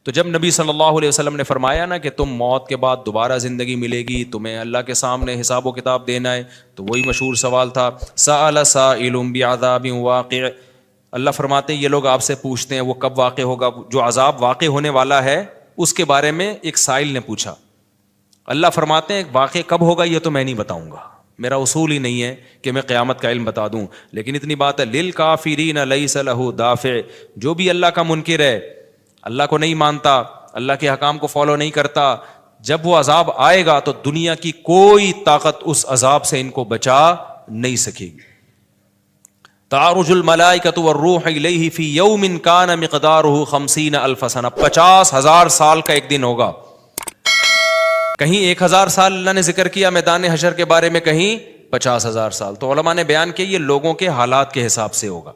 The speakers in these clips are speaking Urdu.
تو جب نبی صلی اللہ علیہ وسلم نے فرمایا نا کہ تم موت کے بعد دوبارہ زندگی ملے گی, تمہیں اللہ کے سامنے حساب و کتاب دینا ہے, تو وہی مشہور سوال تھا, سأل سائل بعذاب واقع. اللہ فرماتے ہیں یہ لوگ آپ سے پوچھتے ہیں وہ کب واقع ہوگا, جو عذاب واقع ہونے والا ہے اس کے بارے میں ایک سائل نے پوچھا. اللہ فرماتے ہیں واقع کب ہوگا یہ تو میں نہیں بتاؤں گا, میرا اصول ہی نہیں ہے کہ میں قیامت کا علم بتا دوں, لیکن اتنی بات ہے للکافرین لیس لہ دافع, جو بھی اللہ کا منکر ہے, اللہ کو نہیں مانتا, اللہ کے حکام کو فالو نہیں کرتا, جب وہ عذاب آئے گا تو دنیا کی کوئی طاقت اس عذاب سے ان کو بچا نہیں سکے گی. تعرج الملائکۃ والروح الیہ فی یوم کان مقدارہ 50,000 سنہ, 50,000 سال کا ایک دن ہوگا. کہیں 1,000 سال اللہ نے ذکر کیا میدان حشر کے بارے میں, کہیں 50,000 سال. تو علماء نے بیان کیا یہ لوگوں کے حالات کے حساب سے ہوگا.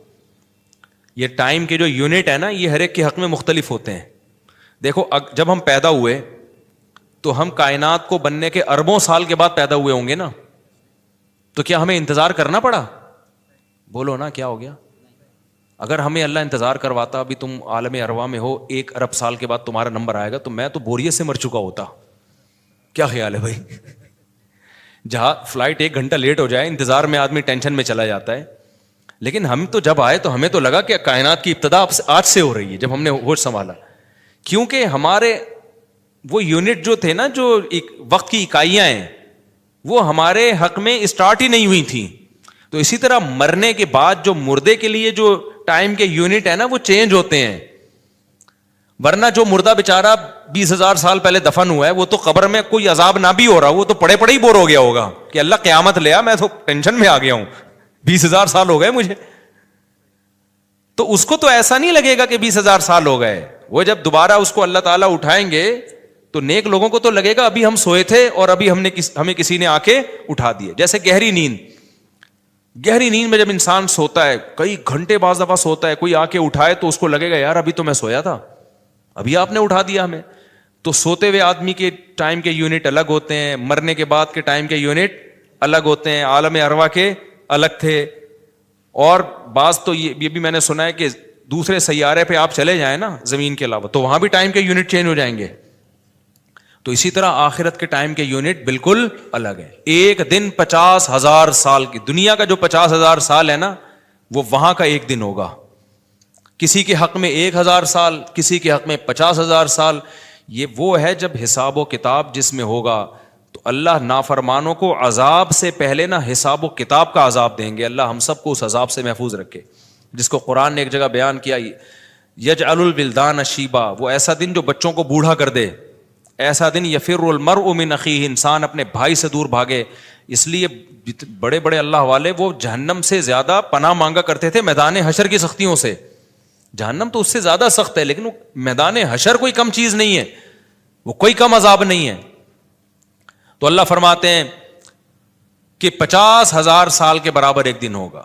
یہ ٹائم کے جو یونٹ ہے نا یہ ہر ایک کے حق میں مختلف ہوتے ہیں. دیکھو جب ہم پیدا ہوئے تو ہم کائنات کو بننے کے اربوں سال کے بعد پیدا ہوئے ہوں گے نا, تو کیا ہمیں انتظار کرنا پڑا؟ بولو نا کیا ہو گیا؟ اگر ہمیں اللہ انتظار کرواتا, ابھی تم عالم ارواح میں ہو, 1 ارب سال کے بعد تمہارا نمبر آئے گا, تو میں تو بوریت سے مر چکا ہوتا. کیا خیال ہے بھائی؟ جہاں فلائٹ 1 گھنٹہ لیٹ ہو جائے انتظار میں آدمی ٹینشن میں چلا جاتا ہے, لیکن ہم تو جب آئے تو ہمیں تو لگا کہ کائنات کی ابتدا آج سے ہو رہی ہے جب ہم نے ہوش سنبھالا, کیونکہ ہمارے وہ یونٹ جو تھے نا, جو وقت کی اکائیاں ہیں, وہ ہمارے حق میں اسٹارٹ ہی نہیں ہوئی تھیں. تو اسی طرح مرنے کے بعد جو مردے کے لیے جو ٹائم کے یونٹ ہے نا وہ چینج ہوتے ہیں. ورنہ جو مردہ بیچارہ 20,000 سال پہلے دفن ہوا ہے وہ تو قبر میں کوئی عذاب نہ بھی ہو رہا, وہ تو پڑے پڑے ہی بور ہو گیا ہوگا کہ اللہ قیامت لے آ, میں تو ٹینشن میں آ گیا ہوں, 20,000 سال ہو گئے مجھے. تو اس کو تو ایسا نہیں لگے گا کہ 20,000 سال ہو گئے. وہ جب دوبارہ اس کو اللہ تعالیٰ اٹھائیں گے تو نیک لوگوں کو تو لگے گا ابھی ہم سوئے تھے اور ابھی ہمیں کسی نے آ کے اٹھا دیے. جیسے گہری نیند میں جب انسان سوتا ہے, کئی گھنٹے بعض دفعہ سوتا ہے, کوئی آ کے اٹھائے تو اس کو لگے گا یار ابھی تو میں سویا تھا, ابھی آپ نے اٹھا دیا ہمیں. تو سوتے ہوئے آدمی کے ٹائم کے یونٹ الگ ہوتے ہیں, مرنے کے بعد کے ٹائم کے یونٹ الگ ہوتے ہیں, عالم ارواح کے الگ تھے. اور بعض تو یہ بھی میں نے سنا ہے کہ دوسرے سیارے پہ آپ چلے جائیں نا زمین کے علاوہ, تو وہاں بھی ٹائم کے یونٹ چینج ہو جائیں گے. تو اسی طرح آخرت کے ٹائم کے یونٹ بالکل الگ ہے. ایک دن 50,000 سال کی, دنیا کا جو 50,000 سال ہے نا وہ وہاں کا ایک دن ہوگا. کسی کے حق میں 1,000 سال, کسی کے حق میں 50,000 سال. یہ وہ ہے جب حساب و کتاب جس میں ہوگا تو اللہ نافرمانوں کو عذاب سے پہلے نا حساب و کتاب کا عذاب دیں گے. اللہ ہم سب کو اس عذاب سے محفوظ رکھے, جس کو قرآن نے ایک جگہ بیان کیا, یجعل الولدان شیبا, وہ ایسا دن جو بچوں کو بوڑھا کر دے, ایسا دن یفر المرء من اخیہ, انسان اپنے بھائی سے دور بھاگے. اس لیے بڑے بڑے اللہ والے وہ جہنم سے زیادہ پناہ مانگا کرتے تھے میدان حشر کی سختیوں سے. جہنم تو اس سے زیادہ سخت ہے, لیکن وہ میدان حشر کوئی کم چیز نہیں ہے, وہ کوئی کم عذاب نہیں ہے. تو اللہ فرماتے ہیں کہ 50,000 سال کے برابر ایک دن ہوگا.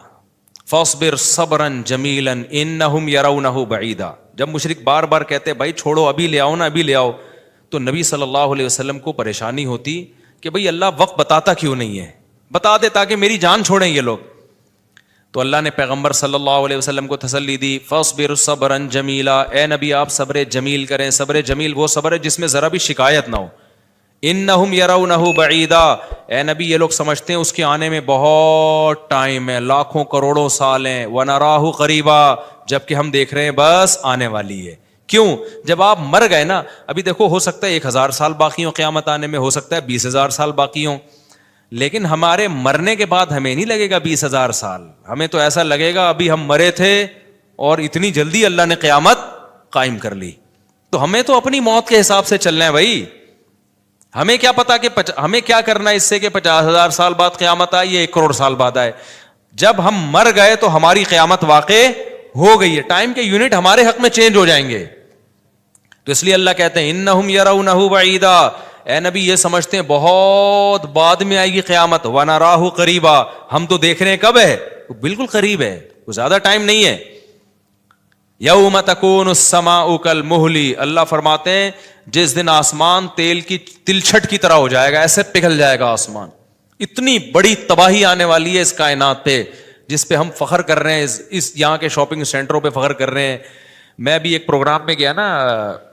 فاصبر صبرا جمیلا انہم یرونہ بعیدا. جب مشرک بار بار کہتے بھائی چھوڑو ابھی لے آؤ نا ابھی لے آؤ, تو نبی صلی اللہ علیہ وسلم کو پریشانی ہوتی کہ بھئی اللہ وقت بتاتا کیوں نہیں ہے, بتا دے تاکہ میری جان چھوڑیں یہ لوگ. تو اللہ نے پیغمبر صلی اللہ علیہ وسلم کو تسلی دی, فاصبر صبرا جمیلا, اے نبی آپ صبر جمیل کریں. صبر جمیل وہ صبر ہے جس میں ذرا بھی شکایت نہ ہو. انہم یرونہ بعیدا, اے نبی یہ لوگ سمجھتے ہیں اس کے آنے میں بہت ٹائم ہے, لاکھوں کروڑوں سال ہیں. ونراہ قریبا, جبکہ ہم دیکھ رہے ہیں بس آنے والی ہے. کیوں؟ جب آپ مر گئے نا, ابھی دیکھو ہو سکتا ہے 1,000 سال باقی ہوں قیامت آنے میں, ہو سکتا ہے 20,000 سال باقی ہوں, لیکن ہمارے مرنے کے بعد ہمیں نہیں لگے گا 20,000 سال, ہمیں تو ایسا لگے گا ابھی ہم مرے تھے اور اتنی جلدی اللہ نے قیامت قائم کر لی. تو ہمیں تو اپنی موت کے حساب سے چلنا ہے بھائی. ہمیں کیا پتا کہ ہمیں کیا کرنا ہے اس سے کہ 50,000 سال بعد قیامت آئے یا 1 کروڑ سال بعد آئے. جب ہم مر گئے تو ہماری قیامت واقع ہو گئی ہے, ٹائم کے یونٹ ہمارے حق میں چینج ہو جائیں گے. تو اس لیے اللہ کہتے ہیں انہم یرونہ بعیدا, اے نبی یہ سمجھتے ہیں بہت بعد میں آئے گی قیامت. ونراہ قریبا, ہم تو دیکھ رہے ہیں کب ہے, بالکل قریب ہے, وہ زیادہ ٹائم نہیں ہے. یوم تکون السماء کالمہل, اللہ فرماتے ہیں جس دن آسمان تیل کی تلچھٹ کی طرح ہو جائے گا, ایسے پگھل جائے گا آسمان. اتنی بڑی تباہی آنے والی ہے اس کائنات پہ جس پہ ہم فخر کر رہے ہیں, اس یہاں کے شاپنگ سینٹروں پہ فخر کر رہے ہیں. میں بھی ایک پروگرام میں گیا نا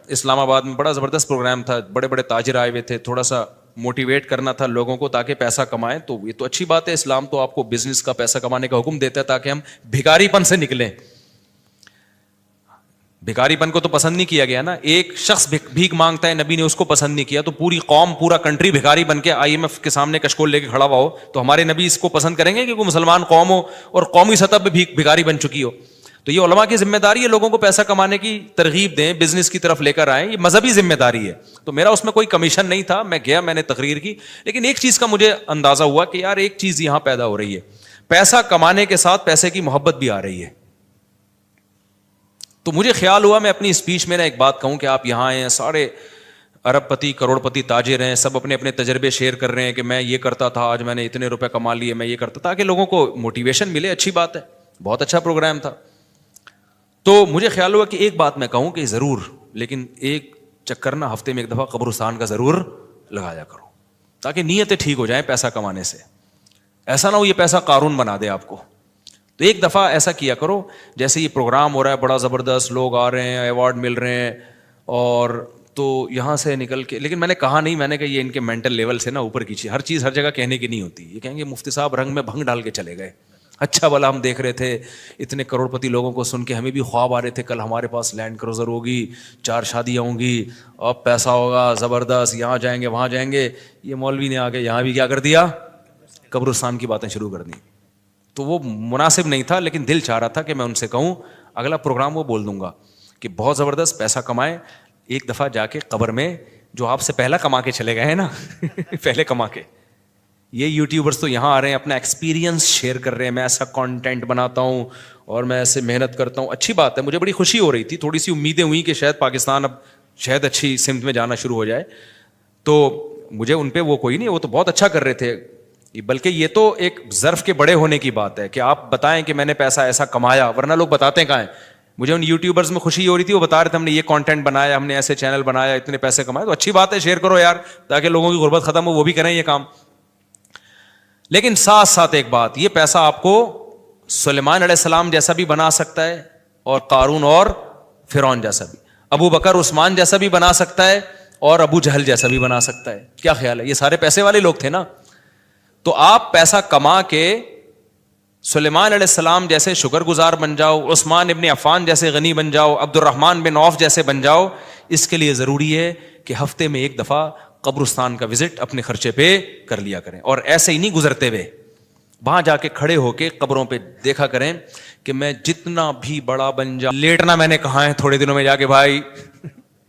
اسلام آباد میں بڑا زبردست پروگرام تھا, بڑے بڑے تاجر آئے ہوئے تھے, تھوڑا سا موٹیویٹ کرنا تھا لوگوں کو تاکہ پیسہ کمائیں. تو یہ تو اچھی بات ہے, اسلام تو آپ کو بزنس کا پیسہ کمانے کا حکم دیتا ہے تاکہ ہم بھکاری پن سے نکلیں. بھکاری پن کو تو پسند نہیں کیا گیا نا, ایک شخص بھیک مانگتا ہے, نبی نے اس کو پسند نہیں کیا, تو پوری قوم پورا کنٹری بھکاری بن کے IMF کے سامنے کشکول لے کے کھڑا ہوا ہو تو ہمارے نبی اس کو پسند کریں گے کہ کوئی مسلمان قوم ہو اور قومی سطح پہ بھکاری بن چکی ہو؟ تو یہ علماء کی ذمہ داری ہے لوگوں کو پیسہ کمانے کی ترغیب دیں, بزنس کی طرف لے کر آئیں, یہ مذہبی ذمہ داری ہے. تو میرا اس میں کوئی کمیشن نہیں تھا, میں گیا, میں نے تقریر کی, لیکن ایک چیز کا مجھے اندازہ ہوا کہ یار ایک چیز یہاں پیدا ہو رہی ہے, پیسہ کمانے کے ساتھ پیسے کی محبت بھی آ رہی ہے. تو مجھے خیال ہوا میں اپنی اسپیچ میں ایک بات کہوں کہ آپ یہاں آئے ہیں, سارے ارب پتی کروڑ پتی تاجر ہیں, سب اپنے اپنے تجربے شیئر کر رہے ہیں کہ میں یہ کرتا تھا, آج میں نے اتنے روپے کما لیے, میں یہ کرتا, تاکہ لوگوں کو موٹیویشن ملے. اچھی بات ہے, بہت اچھا پروگرام تھا. تو مجھے خیال ہوا کہ ایک بات میں کہوں کہ ضرور, لیکن ایک چکر نا ہفتے میں ایک دفعہ قبرستان کا ضرور لگایا کرو تاکہ نیتیں ٹھیک ہو جائیں پیسہ کمانے سے. ایسا نہ ہو یہ پیسہ قارون بنا دے آپ کو. تو ایک دفعہ ایسا کیا کرو, جیسے یہ پروگرام ہو رہا ہے بڑا زبردست, لوگ آ رہے ہیں, ایوارڈ مل رہے ہیں, اور تو یہاں سے نکل کے, لیکن میں نے کہا نہیں, میں نے کہا یہ ان کے مینٹل لیول سے نا اوپر کی چیز, ہر چیز ہر جگہ کہنے کی نہیں ہوتی. یہ کہیں گے مفتی صاحب رنگ میں بھنگ ڈال کے چلے گئے, اچھا بھلا ہم دیکھ رہے تھے اتنے کروڑ پتی لوگوں کو سن کے ہمیں بھی خواب آ رہے تھے کل ہمارے پاس لینڈ کروزر ہوگی, 4 شادیاں ہوں گی, اب پیسہ ہوگا زبردست, یہاں جائیں گے وہاں جائیں گے. یہ مولوی نے آ کے یہاں بھی کیا کر دیا, قبرستان کی باتیں شروع کر دیں. تو وہ مناسب نہیں تھا, لیکن دل چاہ رہا تھا کہ میں ان سے کہوں اگلا پروگرام وہ بول دوں گا کہ بہت زبردست پیسہ کمائیں, ایک دفعہ جا کے قبر میں جو آپ سے پہلا کما کے چلے گئے ہیں نا پہلے کما کے, یہ یوٹیوبرز تو یہاں آ رہے ہیں اپنا ایکسپیرینس شیئر کر رہے ہیں, میں ایسا کانٹینٹ بناتا ہوں اور میں ایسے محنت کرتا ہوں. اچھی بات ہے, مجھے بڑی خوشی ہو رہی تھی, تھوڑی سی امیدیں ہوئیں کہ شاید پاکستان اب شاید اچھی سمت میں جانا شروع ہو جائے. تو مجھے ان پہ وہ کوئی نہیں, وہ تو بہت اچھا کر رہے تھے, بلکہ یہ تو ایک ظرف کے بڑے ہونے کی بات ہے کہ آپ بتائیں کہ میں نے پیسہ ایسا کمایا, ورنہ لوگ بتاتے کہاں ہیں. مجھے ان یوٹیوبرز میں خوشی ہو رہی تھی, وہ بتا رہے تھے ہم نے یہ کانٹینٹ بنایا, ہم نے ایسے چینل بنایا, اتنے پیسے کمائے. تو اچھی بات ہے, شیئر کرو یار تاکہ لوگوں کی غربت ختم ہو, وہ بھی کریں یہ کام. لیکن ساتھ ساتھ ایک بات, یہ پیسہ آپ کو سلیمان علیہ السلام جیسا بھی بنا سکتا ہے, اور قارون اور فرعون جیسا بھی, ابو بکر عثمان جیسا بھی بنا سکتا ہے, اور ابو جہل جیسا بھی بنا سکتا ہے. کیا خیال ہے, یہ سارے پیسے والے لوگ تھے نا. تو آپ پیسہ کما کے سلیمان علیہ السلام جیسے شکر گزار بن جاؤ, عثمان ابن عفان جیسے غنی بن جاؤ, عبد الرحمن بن عوف جیسے بن جاؤ. اس کے لیے ضروری ہے کہ ہفتے میں ایک دفعہ قبرستان کا وزٹ اپنے خرچے پہ کر لیا کریں, اور ایسے ہی نہیں گزرتے ہوئے, وہاں جا کے کھڑے ہو کے قبروں پہ دیکھا کریں کہ میں جتنا بھی بڑا بن جاؤں, لیٹنا میں نے کہا ہے تھوڑے دنوں میں جا کے بھائی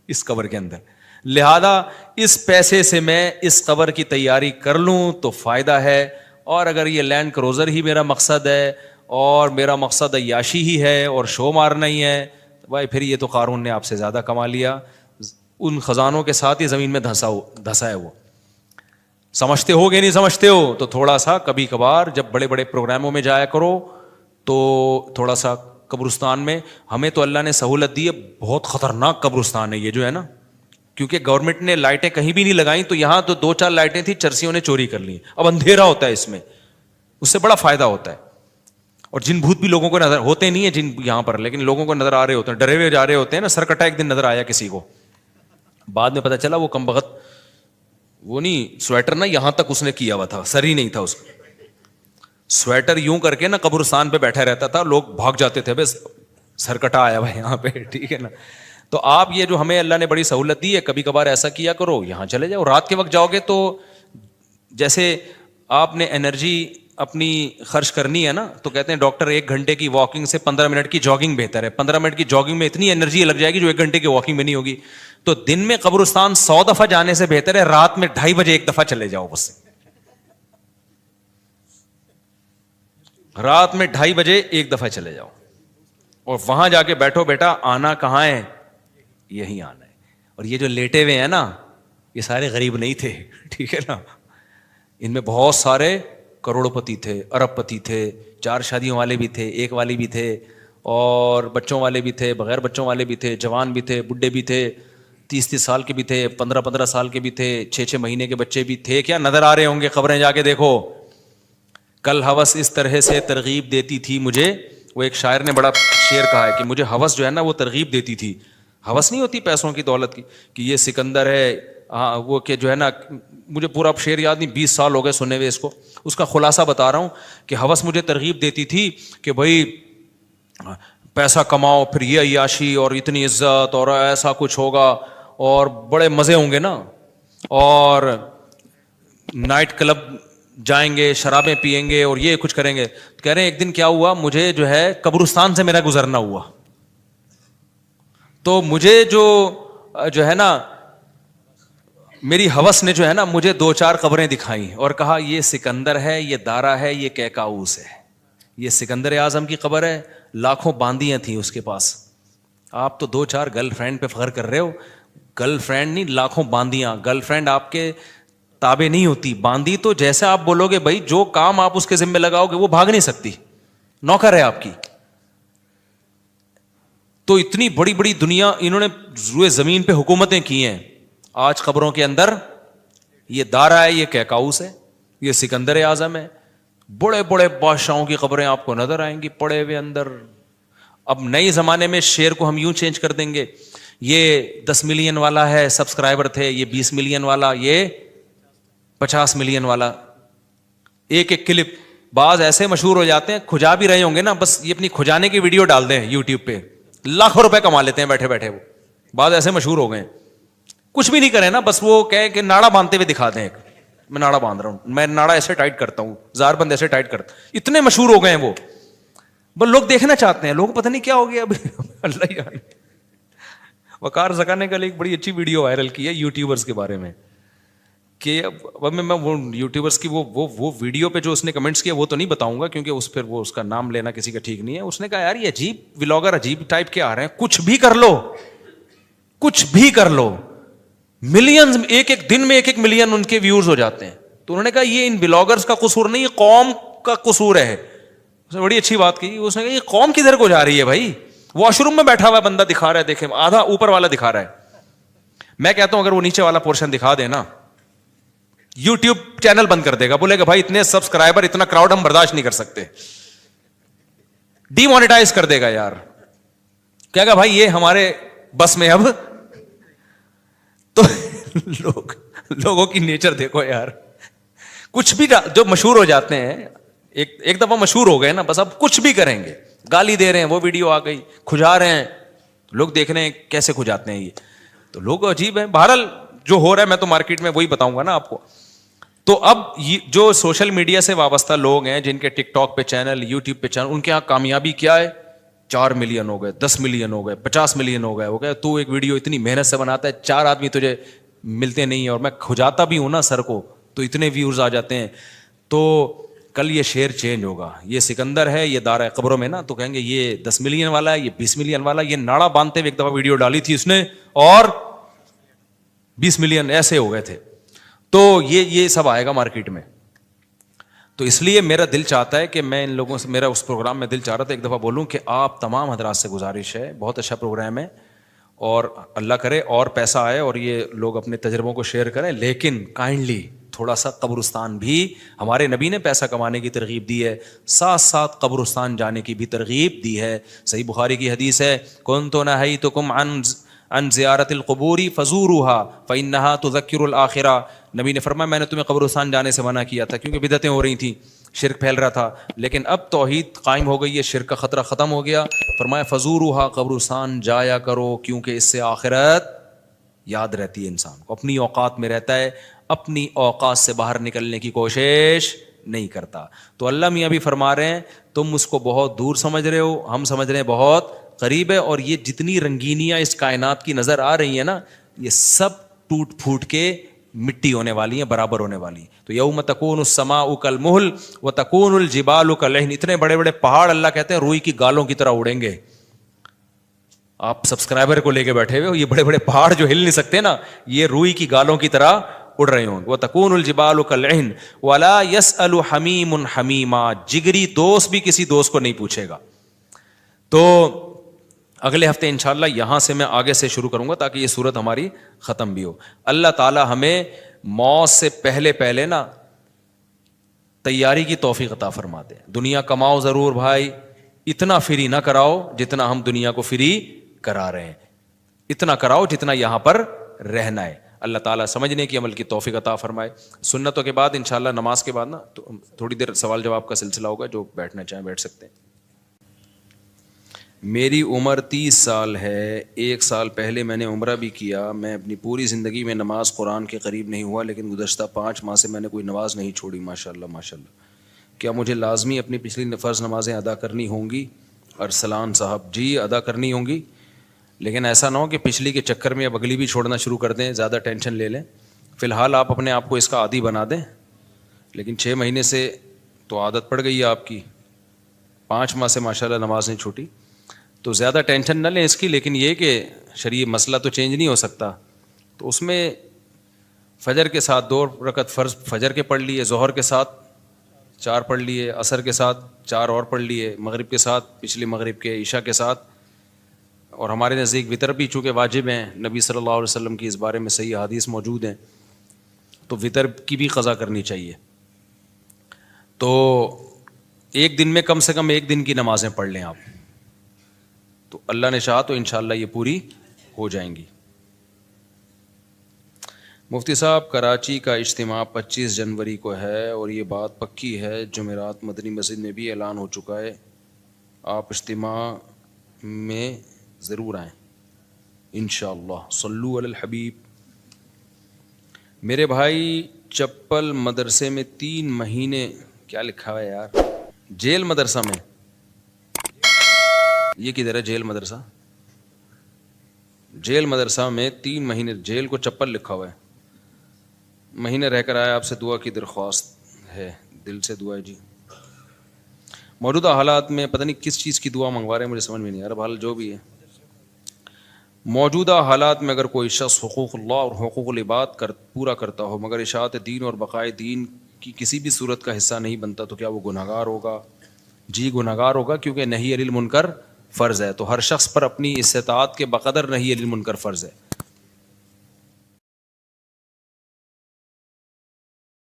اس قبر کے اندر, لہذا اس پیسے سے میں اس قبر کی تیاری کر لوں تو فائدہ ہے. اور اگر یہ لینڈ کروزر ہی میرا مقصد ہے اور میرا مقصد عیاشی ہی ہے اور شو مارنا ہی ہے, تو بھائی پھر یہ تو قارون نے آپ سے زیادہ کما لیا, ان خزانوں کے ساتھ ہی زمین میں دھسا ہے. وہ سمجھتے ہو کہ نہیں سمجھتے ہو, تو تھوڑا سا کبھی کبھار جب بڑے بڑے پروگراموں میں جایا کرو تو تھوڑا سا قبرستان میں, ہمیں تو اللہ نے سہولت دی ہے, بہت خطرناک قبرستان ہے یہ جو ہے نا, کیونکہ گورنمنٹ نے لائٹیں کہیں بھی نہیں لگائیں, تو یہاں تو 2-4 لائٹیں تھیں, چرسیوں نے چوری کر لی. اب اندھیرا ہوتا ہے اس میں, اس سے بڑا فائدہ ہوتا ہے. اور جن بھوت بھی لوگوں کو نظر ہوتے نہیں ہیں جن یہاں پر, لیکن لوگوں کو نظر آ رہے ہوتے ہیں, ڈرے ہوئے جا رہے ہوتے ہیں نا. سرکٹا ایک دن نظر آیا کسی کو, بعد میں پتا چلا وہ کمبخت وہ نہیں سویٹر نا یہاں تک اس نے کیا ہوا تھا, سر ہی نہیں تھا اس کا, سویٹر یوں کر کے نا قبرستان پہ بیٹھا رہتا تھا, لوگ بھاگ جاتے تھے, بس سرکٹا آیا ہوا ہے یہاں پہ, ٹھیک ہے نا. تو آپ یہ جو ہمیں اللہ نے بڑی سہولت دی ہے, کبھی کبھار ایسا کیا کرو, یہاں چلے جاؤ. رات کے وقت جاؤ گے تو جیسے آپ نے انرجی اپنی خرچ کرنی ہے نا, تو کہتے ہیں ڈاکٹر 1 گھنٹے کی واکنگ سے 15 منٹ کی جاگنگ بہتر ہے. 15 منٹ کی جاگنگ میں اتنی انرجی لگ جائے گی جو 1 گھنٹے کی واکنگ میں نہیں ہوگی. تو دن میں قبرستان 100 دفعہ جانے سے بہتر ہے رات میں 2:30 بجے 1 دفعہ چلے جاؤ. بس رات میں 2:30 بجے 1 دفعہ چلے جاؤ, اور وہاں جا کے بیٹھو, بیٹا آنا کہاں ہے, یہی آنا ہے. اور یہ جو لیٹے ہوئے ہیں نا, یہ سارے غریب نہیں تھے, ٹھیک ہے نا. ان میں بہت سارے کروڑ پتی تھے, ارب پتی تھے, 4 شادیوں والے بھی تھے, 1 والی بھی تھے, اور بچوں والے بھی تھے, بغیر بچوں والے بھی تھے, جوان بھی تھے, بڈھے بھی تھے, 30 سال کے بھی تھے, 15 سال کے بھی تھے, 6 مہینے کے بچے بھی تھے. کیا نظر آ رہے ہوں گے, قبریں جا کے دیکھو. کل ہوس اس طرح سے ترغیب دیتی تھی مجھے, وہ ایک شاعر نے بڑا شعر کہا ہے کہ مجھے ہوس جو ہے نا وہ ترغیب دیتی تھی. ہوس نہیں ہوتی پیسوں کی دولت کی کہ یہ سکندر ہے, ہاں وہ کہ جو ہے نا, مجھے پورا شعر یاد نہیں, 20 سال ہو گئے سنے ہوئے اس کو, اس کا خلاصہ بتا رہا ہوں کہ ہوس مجھے ترغیب دیتی تھی کہ بھائی پیسہ کماؤ, پھر یہ عیاشی اور اتنی عزت اور ایسا کچھ ہوگا اور بڑے مزے ہوں گے نا, اور نائٹ کلب جائیں گے, شرابیں پئیں گے اور یہ کچھ کریں گے. تو کہہ رہے ہیں ایک دن کیا ہوا, مجھے جو ہے قبرستان سے میرا گزرنا ہوا, تو مجھے جو ہے نا میری ہوس نے جو ہے نا مجھے 2-4 قبریں دکھائیں اور کہا یہ سکندر ہے, یہ دارا ہے, یہ کیکاؤس ہے, یہ سکندر اعظم کی قبر ہے, لاکھوں باندیاں تھیں اس کے پاس. آپ تو 2-4 گرل فرینڈ پہ فخر کر رہے ہو, گرل فرینڈ نہیں لاکھوں باندیاں. گرل فرینڈ آپ کے تابع نہیں ہوتی, باندی تو جیسے آپ بولو گے بھائی جو کام آپ اس کے ذمہ لگاؤ گے وہ بھاگ نہیں سکتی, نوکر ہے آپ کی. تو اتنی بڑی بڑی دنیا انہوں نے روئے زمین پہ حکومتیں کی ہیں, آج قبروں کے اندر یہ دارا ہے, یہ کیکاؤس ہے, یہ سکندر اعظم ہے. بڑے بڑے بادشاہوں کی قبریں آپ کو نظر آئیں گی پڑے ہوئے اندر. اب نئے زمانے میں شعر کو ہم یوں چینج کر دیں گے, یہ 10 ملین والا ہے سبسکرائبر تھے, یہ 20 ملین والا, یہ 50 ملین والا. ایک ایک کلپ بعض ایسے مشہور ہو جاتے ہیں, کھجا بھی رہے ہوں گے نا, بس یہ اپنی کھجانے کی ویڈیو ڈال دیں یوٹیوب پہ, لاکھوں روپے کما لیتے ہیں بیٹھے بیٹھے. وہ بعض ایسے مشہور ہو گئے, کچھ بھی نہیں کرے نا, بس وہ کہے کہ ناڑا باندھتے ہوئے دکھا دیں, میں ناڑا باندھ رہا ہوں, میں ناڑا ایسے ٹائٹ کرتا ہوں, زار بند ایسے ٹائٹ کرتا. اتنے مشہور ہو گئے ہیں وہ, بس لوگ دیکھنا چاہتے ہیں. لوگ پتہ نہیں کیا ہو گیا ابھی. اللہ یار, وقار زکا نے کل ایک بڑی اچھی ویڈیو وائرل کی ہے یوٹیوبرز کے بارے میں, کہ اب میں وہ یوٹیوبرز کی وہ ویڈیو پہ جو اس نے کمنٹس کیا وہ تو نہیں بتاؤں گا کیونکہ اس پھر وہ اس کا نام لینا کسی کا ٹھیک نہیں ہے. اس نے کہا یار یہ عجیب ولاگر عجیب ٹائپ کے آ رہے ہیں, کچھ بھی کر لو, کچھ بھی کر لو, ملینز ایک ایک دن میں 1-1 ملین ان کے ویورز ہو جاتے ہیں. تو انہوں نے کہا یہ ان بلاگرز کا قصور نہیں, یہ قوم کا قصور ہے. اس نے بڑی اچھی بات کی, اس نے کہا یہ قوم کدھر کو جا رہی ہے بھائی, واش روم میں بیٹھا ہوا بندہ دکھا رہا ہے, دیکھیں آدھا اوپر والا دکھا رہا ہے. میں کہتا ہوں اگر وہ نیچے والا پورشن دکھا دے نا, یوٹیوب چینل بند کر دے گا, بولے گا بھائی اتنے سبسکرائبر اتنا کراؤڈ ہم برداشت نہیں کر سکتے, ڈی مانیٹائز کر دے گا یار. کہے گا بھائی یہ ہمارے بس میں اب. تو لوگوں کی نیچر دیکھو یار, کچھ بھی جو مشہور ہو جاتے ہیں, ایک دفعہ مشہور ہو گئے نا, بس اب کچھ بھی کریں گے. گالی دے رہے ہیں, وہ ویڈیو آ گئی, کھجا رہے ہیں, لوگ دیکھ رہے ہیں کیسے کھجاتے ہیں یہ, تو لوگ عجیب ہیں. بہرحال جو ہو رہا ہے میں تو مارکیٹ میں وہی بتاؤں گا نا آپ کو. تو اب جو سوشل میڈیا سے وابستہ لوگ ہیں جن کے ٹک ٹاک پہ چینل, یوٹیوب پہ چینل, ان کے یہاں کامیابی کیا ہے, 4 ملین ہو گئے, 10 ملین ہو گئے, 50 ملین ہو گئے. تو ایک ویڈیو اتنی محنت سے بناتا ہے, 4 آدمی تجھے ملتے نہیں ہیں, اور میں کھجاتا بھی ہوں نا سر کو, تو اتنے ویورز آ جاتے ہیں. تو کل یہ شعر چینج ہوگا, یہ سکندر ہے, یہ دارا ہے قبروں میں نا, تو کہیں گے یہ 10 ملین والا ہے, یہ 20 ملین والا. یہ ناڑا باندھتے ہوئے ایک دفعہ ویڈیو ڈالی تھی اس نے, اور 20 ملین ایسے ہو گئے تھے. تو یہ سب آئے گا مارکیٹ میں. تو اس لیے میرا دل چاہتا ہے کہ میں ان لوگوں سے, میرا اس پروگرام میں دل چاہ رہا تھا ایک دفعہ بولوں کہ آپ تمام حضرات سے گزارش ہے, بہت اچھا پروگرام ہے, اور اللہ کرے اور پیسہ آئے اور یہ لوگ اپنے تجربوں کو شیئر کریں, لیکن کائنڈلی تھوڑا سا قبرستان بھی, ہمارے نبی نے پیسہ کمانے کی ترغیب دی ہے, ساتھ ساتھ قبرستان جانے کی بھی ترغیب دی ہے. صحیح بخاری کی حدیث ہے, کنت نہیتکم عن زیارت القبور فزوروها فانها تذکر الاخرہ. نبی نے فرمایا میں نے تمہیں قبرستان جانے سے منع کیا تھا کیونکہ بدعتیں ہو رہی تھیں, شرک پھیل رہا تھا, لیکن اب توحید قائم ہو گئی ہے, شرک کا خطرہ ختم ہو گیا. فرمایا فزوروها, قبرستان جایا کرو, کیونکہ اس سے آخرت یاد رہتی ہے انسان کو, اپنی اوقات میں رہتا ہے, اپنی اوقات سے باہر نکلنے کی کوشش نہیں کرتا. تو اللہ میاں بھی فرما رہے ہیں تم اس کو بہت دور سمجھ رہے ہو, ہم سمجھ رہے ہیں بہت قریب ہے. اور یہ جتنی رنگینیاں اس کائنات کی نظر آ رہی ہیں نا, یہ سب ٹوٹ پھوٹ کے مٹی ہونے والی ہیں, برابر ہونے والی ہیں. تو یوم تکون السماء کالمہل وتکون الجبال کالعہن. اتنے بڑے بڑے پہاڑ اللہ کہتے ہیں روئی کی گالوں کی طرح اڑیں گے. آپ سبسکرائبر کو لے کے بیٹھے ہوئے ہو, یہ بڑے بڑے پہاڑ جو ہل نہیں سکتے نا, یہ روئی کی گالوں کی طرح اڑ رہے ہوں. وتکون الجبال کالعہن ولا یسأل حمیم حمیما. جگری دوست بھی کسی دوست کو نہیں پوچھے گا. تو اگلے ہفتے انشاءاللہ یہاں سے میں آگے سے شروع کروں گا تاکہ یہ صورت ہماری ختم بھی ہو. اللہ تعالی ہمیں موت سے پہلے نا تیاری کی توفیق عطا فرماتے ہیں. دنیا کماؤ ضرور بھائی, اتنا فری نہ کراؤ جتنا ہم دنیا کو فری کرا رہے ہیں. اتنا کراؤ جتنا یہاں پر رہنا ہے. اللہ تعالیٰ سمجھنے کی عمل کی توفیق عطا فرمائے. سنتوں کے بعد انشاءاللہ نماز کے بعد نا تو تھوڑی دیر سوال جواب کا سلسلہ ہوگا, جو بیٹھنا چاہیں بیٹھ سکتے ہیں. میری عمر 30 سال ہے. 1 سال پہلے میں نے عمرہ بھی کیا. میں اپنی پوری زندگی میں نماز قرآن کے قریب نہیں ہوا, لیکن گزشتہ 5 ماہ سے میں نے کوئی نماز نہیں چھوڑی. ماشاءاللہ ماشاءاللہ. کیا مجھے لازمی اپنی پچھلی فرض نمازیں ادا کرنی ہوں گی؟ ارسلان صاحب جی ادا کرنی ہوں گی, لیکن ایسا نہ ہو کہ پچھلی کے چکر میں اب اگلی بھی چھوڑنا شروع کر دیں, زیادہ ٹینشن لے لیں. فی الحال آپ اپنے آپ کو اس کا عادی بنا دیں, لیکن 6 مہینے سے تو عادت پڑ گئی ہے آپ کی, 5 ماہ سے ماشاءاللہ نماز نہیں چھوٹی, تو زیادہ ٹینشن نہ لیں اس کی. لیکن یہ کہ شرعی مسئلہ تو چینج نہیں ہو سکتا, تو اس میں فجر کے ساتھ 2 رکعت فرض فجر کے پڑھ لیے, ظہر کے ساتھ 4 پڑھ لیے, عصر کے ساتھ 4 اور پڑھ لیے, مغرب کے ساتھ پچھلی مغرب کے, عشاء کے ساتھ. اور ہمارے نزدیک وطر بھی چونکہ واجب ہیں, نبی صلی اللہ علیہ وسلم کی اس بارے میں صحیح حدیث موجود ہیں, تو وطر کی بھی قضا کرنی چاہیے. تو ایک دن میں کم سے کم 1 دن کی نمازیں پڑھ لیں آپ, تو اللہ نے چاہا تو انشاءاللہ یہ پوری ہو جائیں گی. مفتی صاحب کراچی کا اجتماع 25 جنوری کو ہے, اور یہ بات پکی ہے, جمعرات مدنی مسجد میں بھی اعلان ہو چکا ہے. آپ اجتماع میں ضرور آئیں انشاءاللہ. صلو علی الحبیب. میرے بھائی چپل مدرسے میں 3 مہینے, کیا لکھا ہے یار, جیل مدرسہ میں, یہ کدھر ہے جیل مدرسہ؟ جیل مدرسہ میں 3 مہینے, جیل کو چپل لکھا ہوا ہے, مہینے رہ کر آیا. آپ سے دعا کی درخواست ہے, دل سے دعا ہے جی. موجودہ حالات میں پتہ نہیں کس چیز کی دعا منگوا رہے ہیں, مجھے سمجھ میں نہیں آ رہا. حال جو بھی ہے, موجودہ حالات میں اگر کوئی شخص حقوق اللہ اور حقوق العباد پورا کرتا ہو مگر اشاعت دین اور بقائے دین کی کسی بھی صورت کا حصہ نہیں بنتا, تو کیا وہ گنہگار ہوگا؟ جی گنہگار ہوگا, کیونکہ نہی عن المنکر فرض ہے, تو ہر شخص پر اپنی استطاعت کے بقدر نہی عن المنکر فرض ہے.